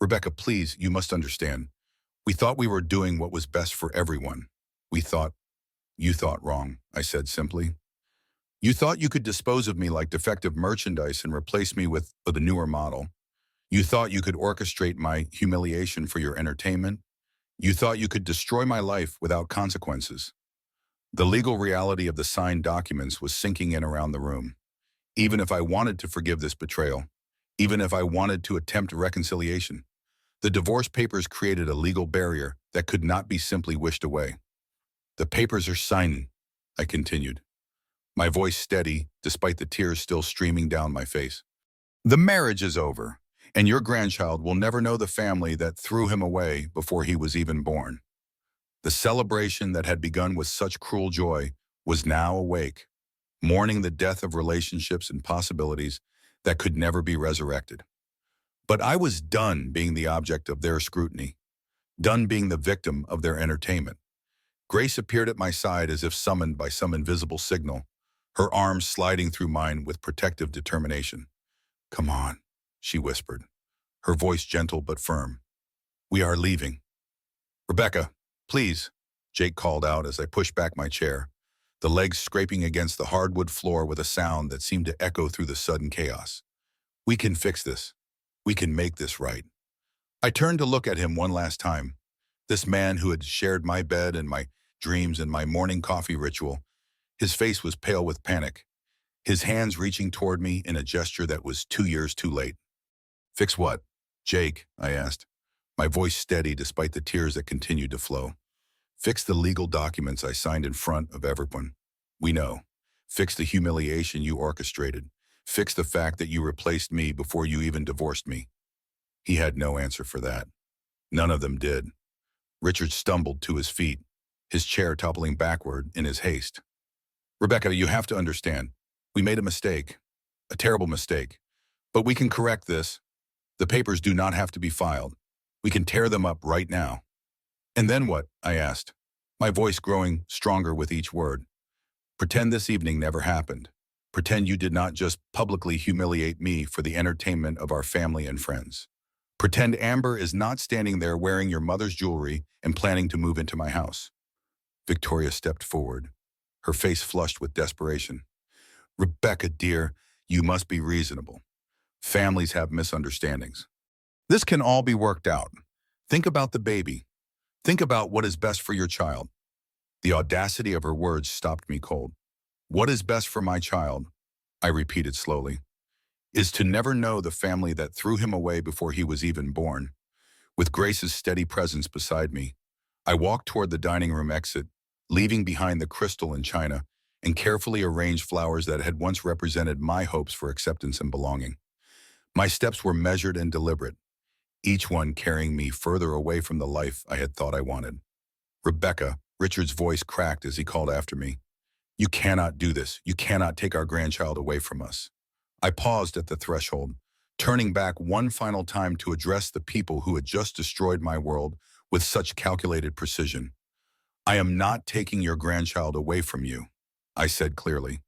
"Rebecca, please, you must understand. We thought we were doing what was best for everyone. We thought—" "You thought wrong," I said simply. "You thought you could dispose of me like defective merchandise and replace me with the newer model. You thought you could orchestrate my humiliation for your entertainment. You thought you could destroy my life without consequences." The legal reality of the signed documents was sinking in around the room. Even if I wanted to forgive this betrayal, even if I wanted to attempt reconciliation, the divorce papers created a legal barrier that could not be simply wished away. "The papers are signed," I continued, my voice steady despite the tears still streaming down my face. "The marriage is over. And your grandchild will never know the family that threw him away before he was even born. The celebration that had begun with such cruel joy was now awake, mourning the death of relationships and possibilities that could never be resurrected. But I was done being the object of their scrutiny, done being the victim of their entertainment. Grace appeared at my side as if summoned by some invisible signal, her arms sliding through mine with protective determination. "Come on," she whispered, her voice gentle but firm. "We are leaving." "Rebecca, please," Jake called out as I pushed back my chair, the legs scraping against the hardwood floor with a sound that seemed to echo through the sudden chaos. "We can fix this. We can make this right." I turned to look at him one last time, this man who had shared my bed and my dreams and my morning coffee ritual. His face was pale with panic, his hands reaching toward me in a gesture that was 2 years too late. "Fix what?" "Jake," I asked, my voice steady despite the tears that continued to flow. "Fix the legal documents I signed in front of everyone. We know. Fix the humiliation you orchestrated. Fix the fact that you replaced me before you even divorced me." He had no answer for that. None of them did. Richard stumbled to his feet, his chair toppling backward in his haste. "Rebecca, you have to understand. We made a mistake, a terrible mistake. But we can correct this. The papers do not have to be filed. We can tear them up right now." "And then what?" I asked, my voice growing stronger with each word. "Pretend this evening never happened. Pretend you did not just publicly humiliate me for the entertainment of our family and friends. Pretend Amber is not standing there wearing your mother's jewelry and planning to move into my house." Victoria stepped forward, her face flushed with desperation. "Rebecca, dear, you must be reasonable. Families have misunderstandings. This can all be worked out. Think about the baby. Think about what is best for your child." The audacity of her words stopped me cold. "What is best for my child," I repeated slowly, "is to never know the family that threw him away before he was even born." With Grace's steady presence beside me, I walked toward the dining room exit, leaving behind the crystal and china and carefully arranged flowers that had once represented my hopes for acceptance and belonging. My steps were measured and deliberate, each one carrying me further away from the life I had thought I wanted. "Rebecca," Richard's voice cracked as he called after me. "You cannot do this. You cannot take our grandchild away from us." I paused at the threshold, turning back one final time to address the people who had just destroyed my world with such calculated precision. "I am not taking your grandchild away from you," I said clearly.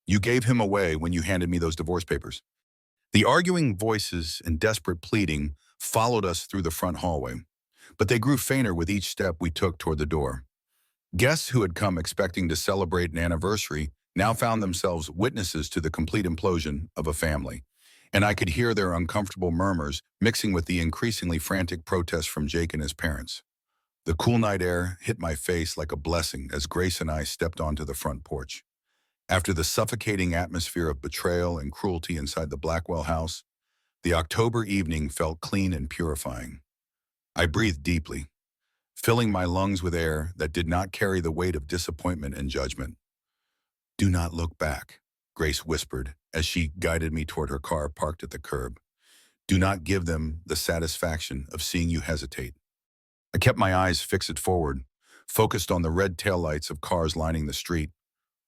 "You gave him away when you handed me those divorce papers." The arguing voices and desperate pleading followed us through the front hallway, but they grew fainter with each step we took toward the door. Guests who had come expecting to celebrate an anniversary now found themselves witnesses to the complete implosion of a family, and I could hear their uncomfortable murmurs mixing with the increasingly frantic protests from Jake and his parents. The cool night air hit my face like a blessing as Grace and I stepped onto the front porch. After the suffocating atmosphere of betrayal and cruelty inside the Blackwell house, the October evening felt clean and purifying. I breathed deeply, filling my lungs with air that did not carry the weight of disappointment and judgment. "Do not look back," Grace whispered as she guided me toward her car parked at the curb. "Do not give them the satisfaction of seeing you hesitate." I kept my eyes fixed forward, focused on the red taillights of cars lining the street,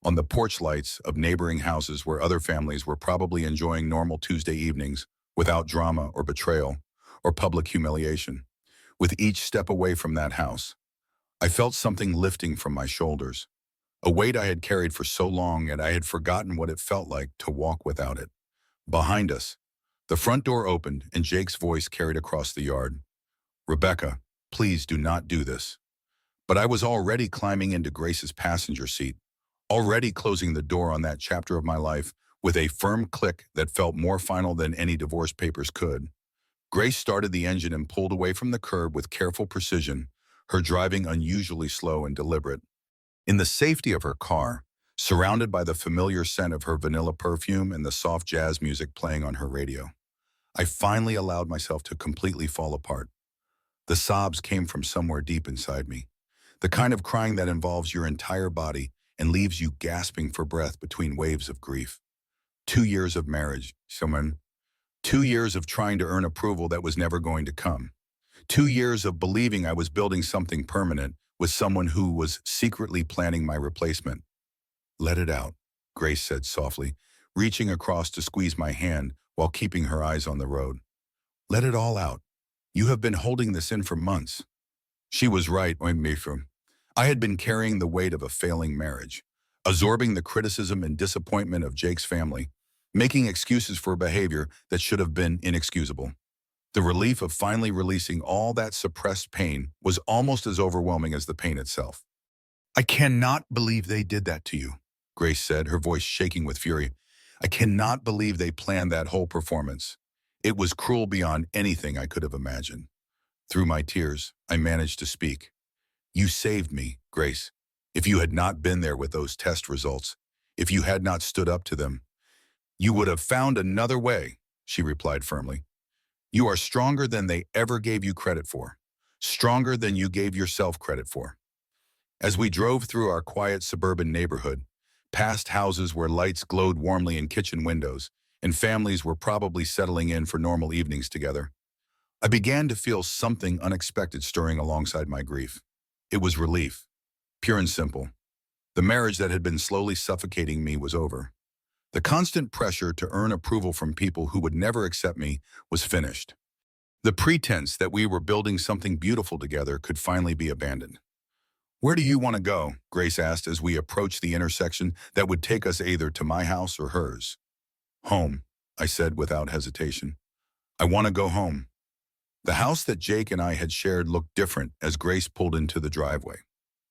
on the porch lights of neighboring houses where other families were probably enjoying normal Tuesday evenings without drama or betrayal or public humiliation. With each step away from that house, I felt something lifting from my shoulders, a weight I had carried for so long and I had forgotten what it felt like to walk without it. Behind us, the front door opened and Jake's voice carried across the yard. "Rebecca, please do not do this." But I was already climbing into Grace's passenger seat, already closing the door on that chapter of my life with a firm click that felt more final than any divorce papers could. Grace started the engine and pulled away from the curb with careful precision, her driving unusually slow and deliberate. In the safety of her car, surrounded by the familiar scent of her vanilla perfume and the soft jazz music playing on her radio, I finally allowed myself to completely fall apart. The sobs came from somewhere deep inside me, the kind of crying that involves your entire body and leaves you gasping for breath between waves of grief. 2 years of marriage, someone, 2 years of trying to earn approval that was never going to come. 2 years of believing I was building something permanent with someone who was secretly planning my replacement. Let it out, Grace said softly, reaching across to squeeze my hand while keeping her eyes on the road. Let it all out. You have been holding this in for months. She was right, Oimifru. I had been carrying the weight of a failing marriage, absorbing the criticism and disappointment of Jake's family, making excuses for behavior that should have been inexcusable. The relief of finally releasing all that suppressed pain was almost as overwhelming as the pain itself. I cannot believe they did that to you, Grace said, her voice shaking with fury. I cannot believe they planned that whole performance. It was cruel beyond anything I could have imagined. Through my tears, I managed to speak. You saved me, Grace. If you had not been there with those test results, if you had not stood up to them, you would have found another way, she replied firmly. You are stronger than they ever gave you credit for, stronger than you gave yourself credit for. As we drove through our quiet suburban neighborhood, past houses where lights glowed warmly in kitchen windows, and families were probably settling in for normal evenings together, I began to feel something unexpected stirring alongside my grief. It was relief, pure and simple. The marriage that had been slowly suffocating me was over. The constant pressure to earn approval from people who would never accept me was finished. The pretense that we were building something beautiful together could finally be abandoned. Where do you want to go? Grace asked as we approached the intersection that would take us either to my house or hers. Home, I said without hesitation. I want to go home. The house that Jake and I had shared looked different as Grace pulled into the driveway.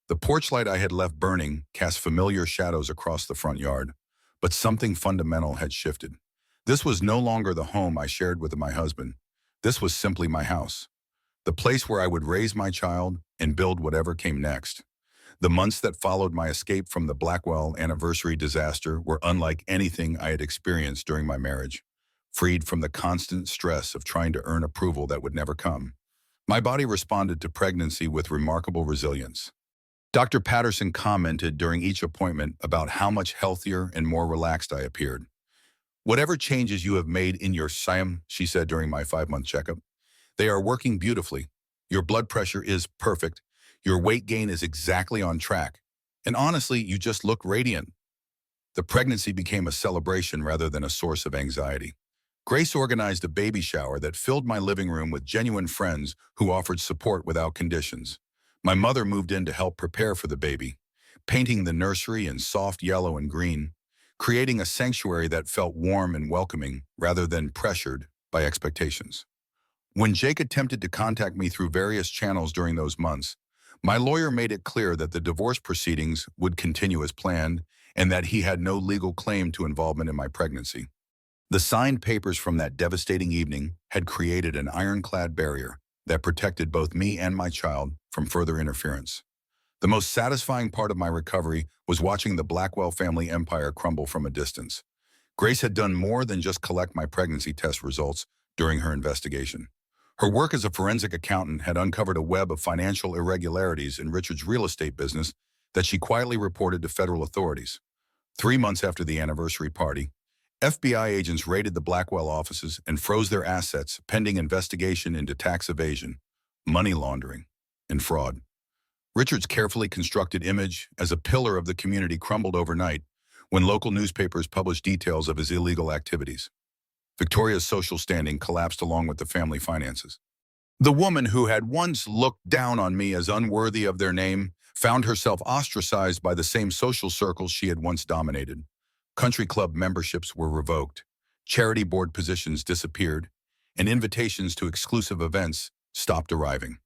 The porch light I had left burning cast familiar shadows across the front yard, but something fundamental had shifted. This was no longer the home I shared with my husband. This was simply my house, the place where I would raise my child and build whatever came next. The months that followed my escape from the Blackwell anniversary disaster were unlike anything I had experienced during my marriage. Freed from the constant stress of trying to earn approval that would never come, my body responded to pregnancy with remarkable resilience. Dr. Patterson commented during each appointment about how much healthier and more relaxed I appeared. Whatever changes you have made in your Siam, she said during my 5-month checkup, they are working beautifully. Your blood pressure is perfect. Your weight gain is exactly on track. And honestly, you just look radiant. The pregnancy became a celebration rather than a source of anxiety. Grace organized a baby shower that filled my living room with genuine friends who offered support without conditions. My mother moved in to help prepare for the baby, painting the nursery in soft yellow and green, creating a sanctuary that felt warm and welcoming rather than pressured by expectations. When Jake attempted to contact me through various channels during those months, my lawyer made it clear that the divorce proceedings would continue as planned and that he had no legal claim to involvement in my pregnancy. The signed papers from that devastating evening had created an ironclad barrier that protected both me and my child from further interference. The most satisfying part of my recovery was watching the Blackwell family empire crumble from a distance. Grace had done more than just collect my pregnancy test results during her investigation. Her work as a forensic accountant had uncovered a web of financial irregularities in Richard's real estate business that she quietly reported to federal authorities. 3 months after the anniversary party, FBI agents raided the Blackwell offices and froze their assets pending investigation into tax evasion, money laundering, and fraud. Richard's carefully constructed image as a pillar of the community crumbled overnight when local newspapers published details of his illegal activities. Victoria's social standing collapsed along with the family finances. The woman who had once looked down on me as unworthy of their name found herself ostracized by the same social circles she had once dominated. Country club memberships were revoked, charity board positions disappeared, and invitations to exclusive events stopped arriving.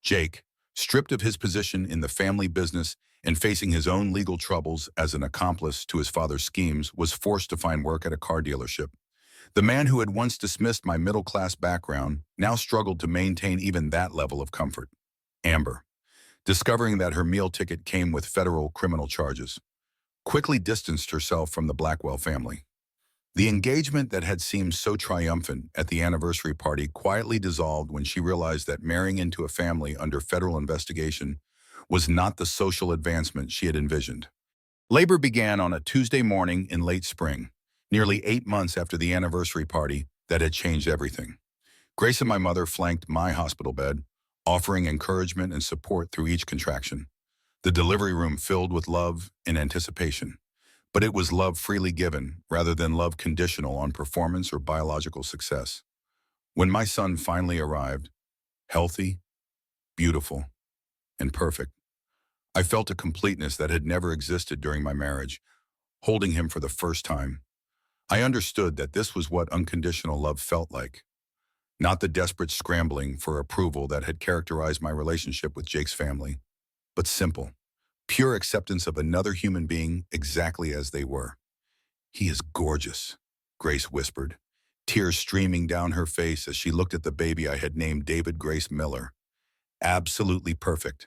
Jake, stripped of his position in the family business and facing his own legal troubles as an accomplice to his father's schemes, was forced to find work at a car dealership. The man who had once dismissed my middle-class background now struggled to maintain even that level of comfort. Amber, discovering that her meal ticket came with federal criminal charges, quickly distanced herself from the Blackwell family. The engagement that had seemed so triumphant at the anniversary party quietly dissolved when she realized that marrying into a family under federal investigation was not the social advancement she had envisioned. Labor began on a Tuesday morning in late spring. Nearly 8 months after the anniversary party, that had changed everything. Grace and my mother flanked my hospital bed, offering encouragement and support through each contraction. The delivery room filled with love and anticipation. But it was love freely given, rather than love conditional on performance or biological success. When my son finally arrived, healthy, beautiful, and perfect, I felt a completeness that had never existed during my marriage. Holding him for the first time, I understood that this was what unconditional love felt like, not the desperate scrambling for approval that had characterized my relationship with Jake's family, but simple, pure acceptance of another human being exactly as they were. "He is gorgeous," Grace whispered, tears streaming down her face as she looked at the baby I had named David Grace Miller. "Absolutely perfect."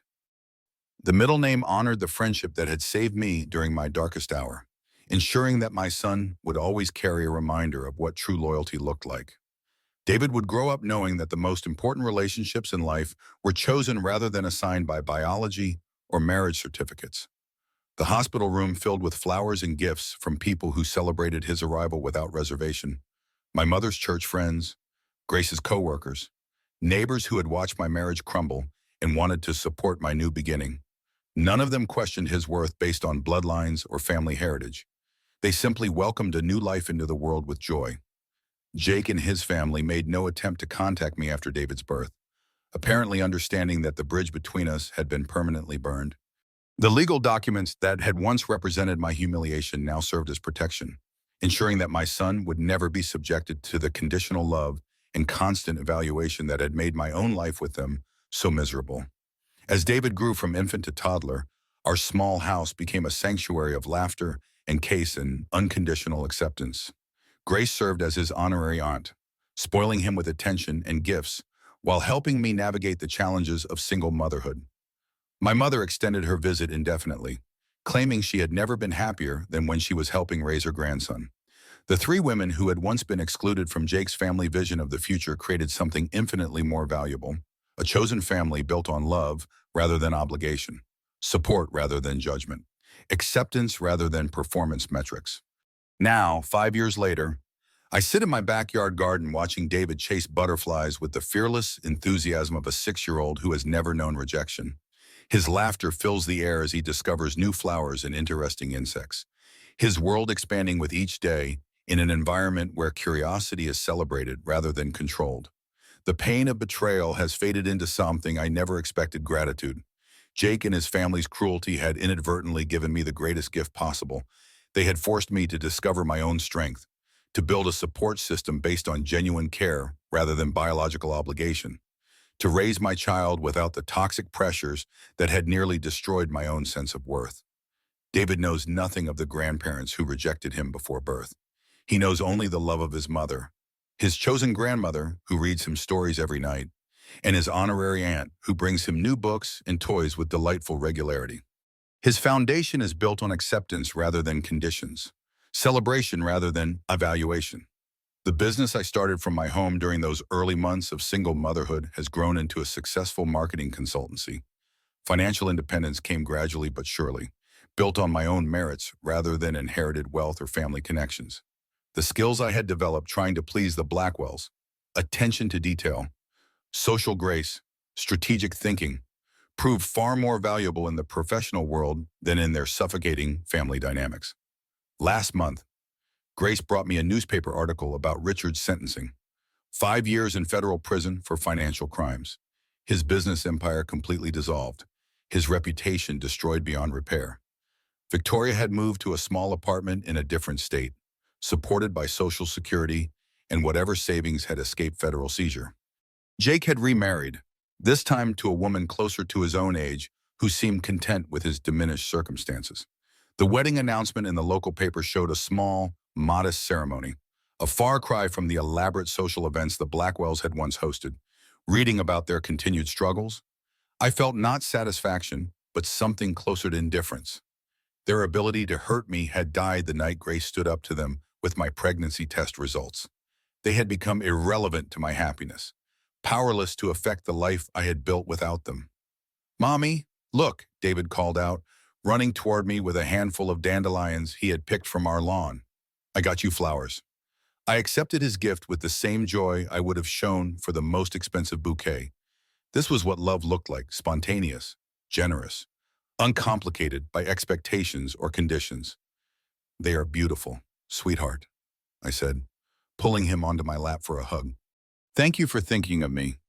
The middle name honored the friendship that had saved me during my darkest hour, ensuring that my son would always carry a reminder of what true loyalty looked like. David would grow up knowing that the most important relationships in life were chosen rather than assigned by biology or marriage certificates. The hospital room filled with flowers and gifts from people who celebrated his arrival without reservation. My mother's church friends, Grace's coworkers, neighbors who had watched my marriage crumble and wanted to support my new beginning. None of them questioned his worth based on bloodlines or family heritage. They simply welcomed a new life into the world with joy. Jake and his family made no attempt to contact me after David's birth, apparently understanding that the bridge between us had been permanently burned. The legal documents that had once represented my humiliation now served as protection, ensuring that my son would never be subjected to the conditional love and constant evaluation that had made my own life with them so miserable. As David grew from infant to toddler, our small house became a sanctuary of laughter and and unconditional acceptance. Grace served as his honorary aunt, spoiling him with attention and gifts while helping me navigate the challenges of single motherhood. My mother extended her visit indefinitely, claiming she had never been happier than when she was helping raise her grandson. The three women who had once been excluded from Jake's family vision of the future created something infinitely more valuable, a chosen family built on love rather than obligation, support rather than judgment, acceptance rather than performance metrics. Now, 5 years later, I sit in my backyard garden watching David chase butterflies with the fearless enthusiasm of a 6-year-old who has never known rejection. His laughter fills the air as he discovers new flowers and interesting insects, his world expanding with each day in an environment where curiosity is celebrated rather than controlled. The pain of betrayal has faded into something I never expected: gratitude. Jake and his family's cruelty had inadvertently given me the greatest gift possible. They had forced me to discover my own strength, to build a support system based on genuine care rather than biological obligation, to raise my child without the toxic pressures that had nearly destroyed my own sense of worth. David knows nothing of the grandparents who rejected him before birth. He knows only the love of his mother, his chosen grandmother who reads him stories every night, and his honorary aunt who brings him new books and toys with delightful regularity. His foundation is built on acceptance rather than conditions, celebration rather than evaluation. The business I started from my home during those early months of single motherhood has grown into a successful marketing consultancy. Financial independence came gradually but surely, built on my own merits rather than inherited wealth or family connections. The skills I had developed trying to please the Blackwells, attention to detail, social grace, strategic thinking, proved far more valuable in the professional world than in their suffocating family dynamics. Last month, Grace brought me a newspaper article about Richard's sentencing. 5 years in federal prison for financial crimes. His business empire completely dissolved. His reputation destroyed beyond repair. Victoria had moved to a small apartment in a different state, supported by Social Security and whatever savings had escaped federal seizure. Jake had remarried, this time to a woman closer to his own age who seemed content with his diminished circumstances. The wedding announcement in the local paper showed a small, modest ceremony, a far cry from the elaborate social events the Blackwells had once hosted. Reading about their continued struggles, I felt not satisfaction, but something closer to indifference. Their ability to hurt me had died the night Grace stood up to them with my pregnancy test results. They had become irrelevant to my happiness, powerless to affect the life I had built without them. "Mommy, look," David called out, running toward me with a handful of dandelions he had picked from our lawn. "I got you flowers." I accepted his gift with the same joy I would have shown for the most expensive bouquet. This was what love looked like, spontaneous, generous, uncomplicated by expectations or conditions. They are beautiful, sweetheart, I said, pulling him onto my lap for a hug. Thank you for thinking of me.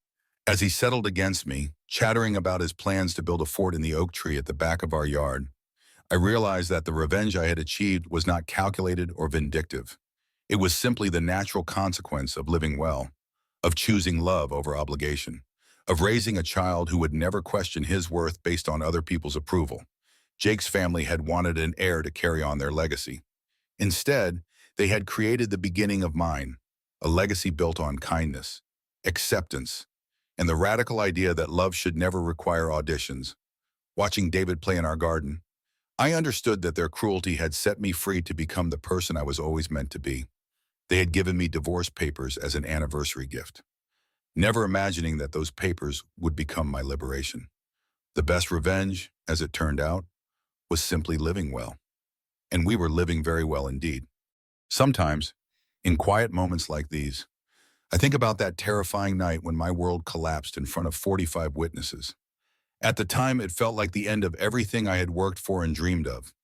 As he settled against me, chattering about his plans to build a fort in the oak tree at the back of our yard, I realized that the revenge I had achieved was not calculated or vindictive. It was simply the natural consequence of living well, of choosing love over obligation, of raising a child who would never question his worth based on other people's approval. Jake's family had wanted an heir to carry on their legacy. Instead, they had created the beginning of mine, a legacy built on kindness, acceptance, and the radical idea that love should never require auditions. Watching David play in our garden, I understood that their cruelty had set me free to become the person I was always meant to be. They had given me divorce papers as an anniversary gift, never imagining that those papers would become my liberation. The best revenge, as it turned out, was simply living well. And we were living very well indeed. Sometimes, in quiet moments like these, I think about that terrifying night when my world collapsed in front of 45 witnesses. At the time, it felt like the end of everything I had worked for and dreamed of.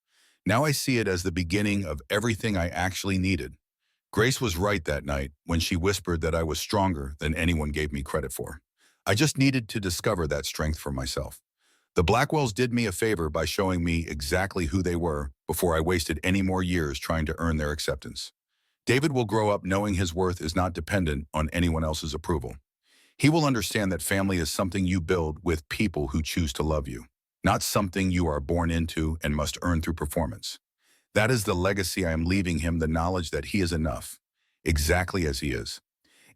Now I see it as the beginning of everything I actually needed. Grace was right that night when she whispered that I was stronger than anyone gave me credit for. I just needed to discover that strength for myself. The Blackwells did me a favor by showing me exactly who they were before I wasted any more years trying to earn their acceptance. David will grow up knowing his worth is not dependent on anyone else's approval. He will understand that family is something you build with people who choose to love you, not something you are born into and must earn through performance. That is the legacy I am leaving him, the knowledge that he is enough, exactly as he is,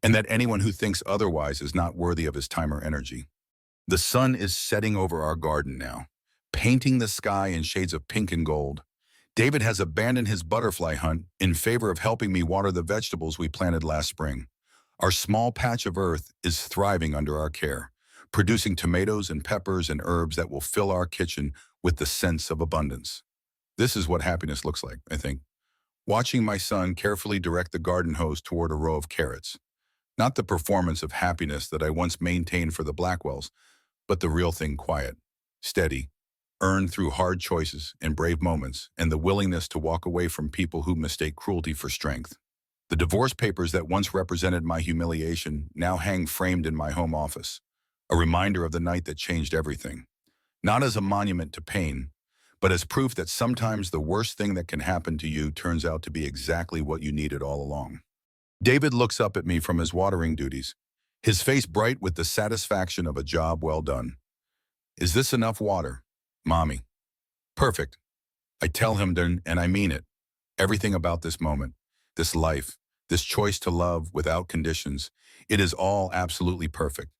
and that anyone who thinks otherwise is not worthy of his time or energy. The sun is setting over our garden now, painting the sky in shades of pink and gold. David has abandoned his butterfly hunt in favor of helping me water the vegetables we planted last spring. Our small patch of earth is thriving under our care, producing tomatoes and peppers and herbs that will fill our kitchen with the sense of abundance. This is what happiness looks like, I think. Watching my son carefully direct the garden hose toward a row of carrots. Not the performance of happiness that I once maintained for the Blackwells, but the real thing, quiet, steady, earned through hard choices and brave moments, and the willingness to walk away from people who mistake cruelty for strength. The divorce papers that once represented my humiliation now hang framed in my home office, a reminder of the night that changed everything. Not as a monument to pain, but as proof that sometimes the worst thing that can happen to you turns out to be exactly what you needed all along. David looks up at me from his watering duties, his face bright with the satisfaction of a job well done. Is this enough water, Mommy? Perfect. I tell him then, and I mean it. Everything about this moment, this life, this choice to love without conditions, it is all absolutely perfect.